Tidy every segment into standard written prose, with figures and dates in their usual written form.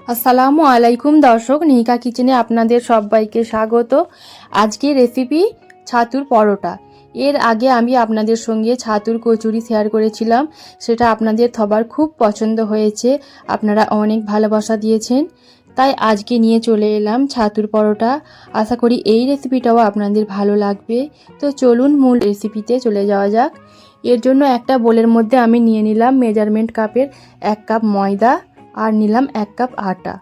আসসালামু আলাইকুম দর্শক, নিহিকা কিচেনে আপনাদের সবাইকে স্বাগত। আজকে রেসিপি ছাতুর পরোটা। এর আগে আমি আপনাদের সঙ্গে ছাতুর কচুরি শেয়ার করেছিলাম, সেটা আপনাদের সবার খুব পছন্দ হয়েছে, আপনারা অনেক ভালোবাসা দিয়েছেন। তাই আজকে নিয়ে চলে এলাম ছাতুর পরোটা। আশা করি এই রেসিপিটাও আপনাদের ভালো লাগবে। তো চলুন মূল রেসিপিতে চলে যাওয়া যাক। এর জন্য একটা বোলের মধ্যে আমি নিয়ে নিলাম মেজারমেন্ট কাপের 1 কাপ ময়দা আর নিলাম 1 কাপ আটা।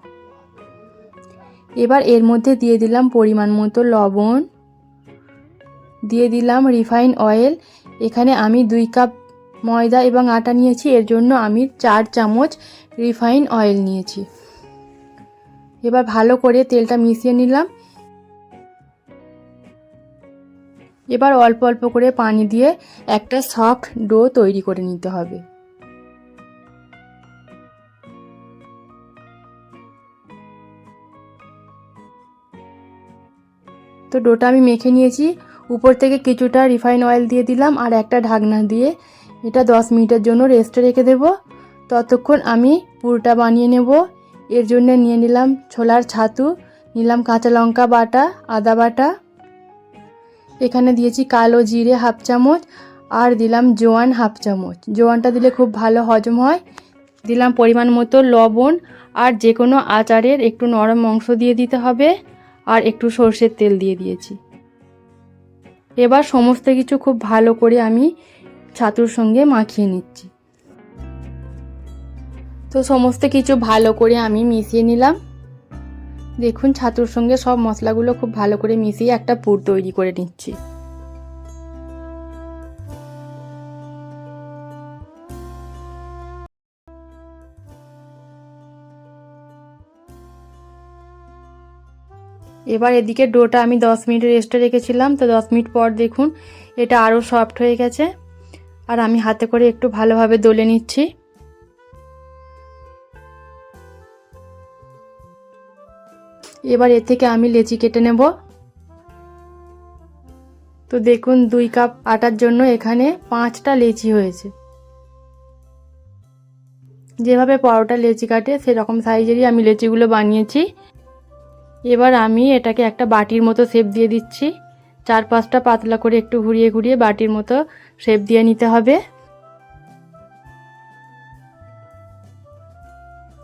এবার এর মধ্যে দিয়ে দিলাম পরিমাণ মতো লবণ, দিয়ে দিলাম রিফাইন অয়েল। এখানে আমি 2 কাপ ময়দা এবং আটা নিয়েছি, এর জন্য আমি 4 চামচ রিফাইন অয়েল নিয়েছি। এবার ভালো করে তেলটা মিশিয়ে নিলাম। এবার অল্প অল্প করে পানি দিয়ে একটা সফট ডো তৈরি করে নিতে হবে। তো ডোটা আমি মেখে নিয়েছি। উপর থেকে কিছুটা রিফাইন অয়েল দিয়ে দিলাম আর একটা ঢাকনা দিয়ে এটা 10 মিনিটের জন্য রেস্টে রেখে দেব। ততক্ষণ আমি পুরটা বানিয়ে নেব। এর জন্য নিয়ে নিলাম ছোলার ছাতু, নিলাম কাঁচা লঙ্কা বাটা, আদা বাটা, এখানে দিয়েছি কালো জিরে হাফ চামচ আর দিলাম জোয়ান হাফ চামচ। জোয়ানটা দিলে খুব ভালো হজম হয়। দিলাম পরিমাণ মতো লবণ আর যে কোনো আচারের একটু নরম অংশ দিয়ে দিতে হবে আর একটু সরষের তেল দিয়ে দিয়েছি। এবার সমস্ত কিছু খুব ভালো করে আমি ছাতুর সঙ্গে মাখিয়ে নিচ্ছি। তো সমস্ত কিছু ভালো করে আমি মিশিয়ে নিলাম। দেখুন ছাতুর সঙ্গে সব মশলাগুলো খুব ভালো করে মিশিয়ে একটা পুর তৈরি করে নিচ্ছি। এবার এদিকে ডোটা আমি 10 মিনিট রেস্টে রেখেছিলাম। তো 10 মিনিট পর দেখুন এটা আরও সফট হয়ে গেছে আর আমি হাতে করে একটু ভালোভাবে দলে নিচ্ছি। এবার এর থেকে আমি লেচি কেটে নেব। তো দেখুন 2 কাপ আটার জন্য এখানে 5টা লেচি হয়েছে। যেভাবে পরোটা লেচি কাটে সেরকম সাইজেরই আমি লেচিগুলো বানিয়েছি। এবার আমি এটাকে একটা বাটির মতো শেপ দিয়ে দিচ্ছি। 4-5টা পাতলা করে একটু ঘুরিয়ে ঘুরিয়ে বাটির মতো শেপ দিয়ে নিতে হবে।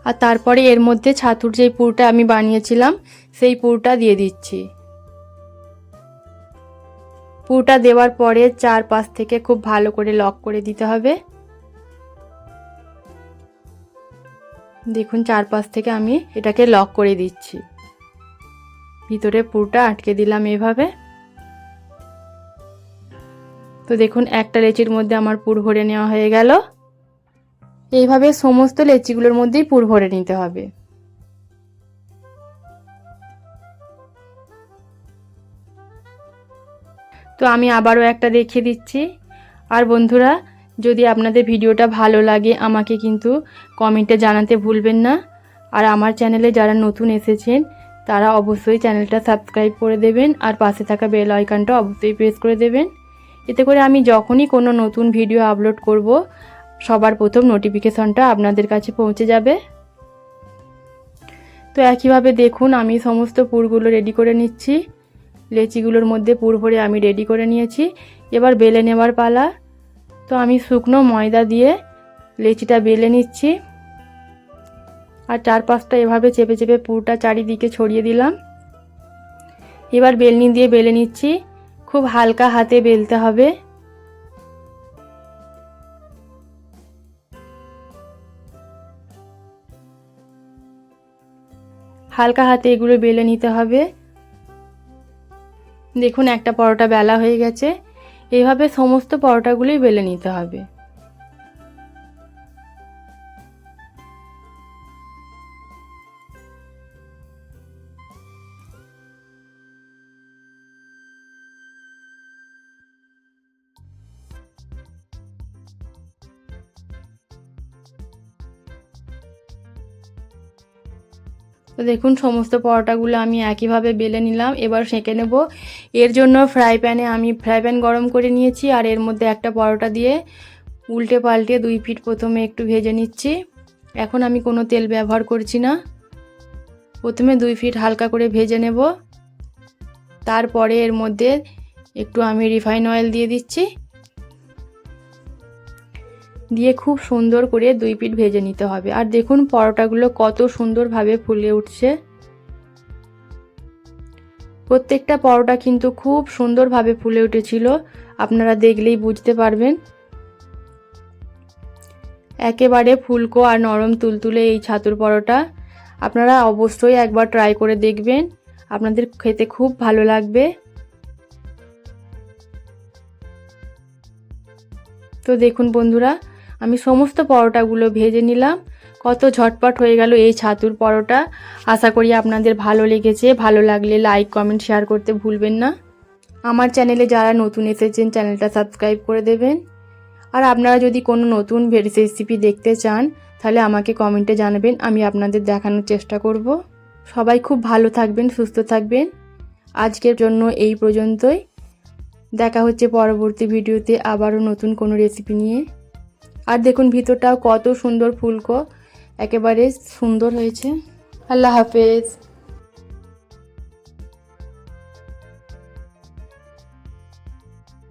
আর তারপরে এর মধ্যে ছাতুর যেই পুরটা আমি বানিয়েছিলাম সেই পুরটা দিয়ে দিচ্ছি। পুরটা দেওয়ার পরে 4-5 থেকে খুব ভালো করে লক করে দিতে হবে। দেখুন 4-5 থেকে আমি এটাকে লক করে দিচ্ছি। ভিতরে পুরটা আটকে দিলাম এভাবে। তো দেখুন একটা লেচির মধ্যে আমার পুর ভরে নেওয়া হয়ে গেল। এইভাবে সমস্ত লেচিগুলোর মধ্যেই পুর ভরে নিতে হবে। তো আমি আবারও একটা দেখিয়ে দিচ্ছি। আর বন্ধুরা, যদি আপনাদের ভিডিওটা ভালো লাগে আমাকে কিন্তু কমেন্টে জানাতে ভুলবেন না। আর আমার চ্যানেলে যারা নতুন এসেছেন তারা অবশ্যই চ্যানেলটা সাবস্ক্রাইব করে দেবেন আর পাশে থাকা বেল আইকনটা অবশ্যই প্রেস করে দেবেন। এতে করে আমি যখনই কোনো নতুন ভিডিও আপলোড করব সবার প্রথম নোটিফিকেশনটা আপনাদের কাছে পৌঁছে যাবে। তো একইভাবে দেখুন আমি সমস্ত পুরগুলো রেডি করে নিচ্ছি। লেচিগুলোর মধ্যে পুর ভরে আমি রেডি করে নিয়েছি। এবার বেলে নেওয়ার পালা। তো আমি শুকনো ময়দা দিয়ে লেচিটা বেলে নিচ্ছি আর 4-5টা এভাবে চেপে চেপে পুরটা চারিদিকে ছড়িয়ে দিলাম। এবার বেলনি দিয়ে বেলে নিচ্ছি। খুব হালকা হাতে বেলতে হবে। হালকা হাতে এগুলো বেলে নিতে হবে। দেখুন একটা পরোটা বেলা হয়ে গেছে। এইভাবে সমস্ত পরোটাগুলোই বেলে নিতে হবে। তো দেখুন সমস্ত পরোটাগুলো আমি একইভাবে বেলে নিলাম। এবার সেঁকে নেব। এর জন্য ফ্রাই প্যানে আমি ফ্রাই প্যান গরম করে নিয়েছি আর এর মধ্যে একটা পরোটা দিয়ে উল্টে পাল্টে 2 পিঠ প্রথমে একটু ভেজে নিচ্ছি। এখন আমি কোনো তেল ব্যবহার করছি না। প্রথমে 2 ফিট হালকা করে ভেজে নেব। তারপরে এর মধ্যে একটু আমি রিফাইন অয়েল দিয়ে দিচ্ছি, দিয়ে খুব সুন্দর করে 2 পিঠ ভেজে নিতে হবে। আর দেখুন পরোটাগুলো কত সুন্দরভাবে ফুলে উঠছে। প্রত্যেকটা পরোটা কিন্তু খুব সুন্দরভাবে ফুলে উঠেছিল, আপনারা দেখলেই বুঝতে পারবেন। একেবারে ফুলকো আর নরম তুলতুলে এই ছাতুর পরোটা আপনারা অবশ্যই একবার ট্রাই করে দেখবেন, আপনাদের খেতে খুব ভালো লাগবে। তো দেখুন বন্ধুরা, আমি সমস্ত পরোটাগুলো ভেজে নিলাম। কত ঝটপট হয়ে গেল এই ছাতুর পরোটা। আশা করি আপনাদের ভালো লেগেছে। ভালো লাগলে লাইক কমেন্ট শেয়ার করতে ভুলবেন না। আমার চ্যানেলে যারা নতুন এসেছেন চ্যানেলটা সাবস্ক্রাইব করে দেবেন। আর আপনারা যদি কোনো নতুন রেসিপি দেখতে চান তাহলে আমাকে কমেন্টে জানাবেন, আমি আপনাদের দেখানোর চেষ্টা করব। সবাই খুব ভালো থাকবেন, সুস্থ থাকবেন। আজকের জন্য এই পর্যন্তই। দেখা হচ্ছে পরবর্তী ভিডিওতে আবারও নতুন কোনো রেসিপি নিয়ে। আর দেখুন ভিতরটাও কত সুন্দর ফুলকো, একেবারে সুন্দর হয়েছে। আল্লাহ হাফেজ।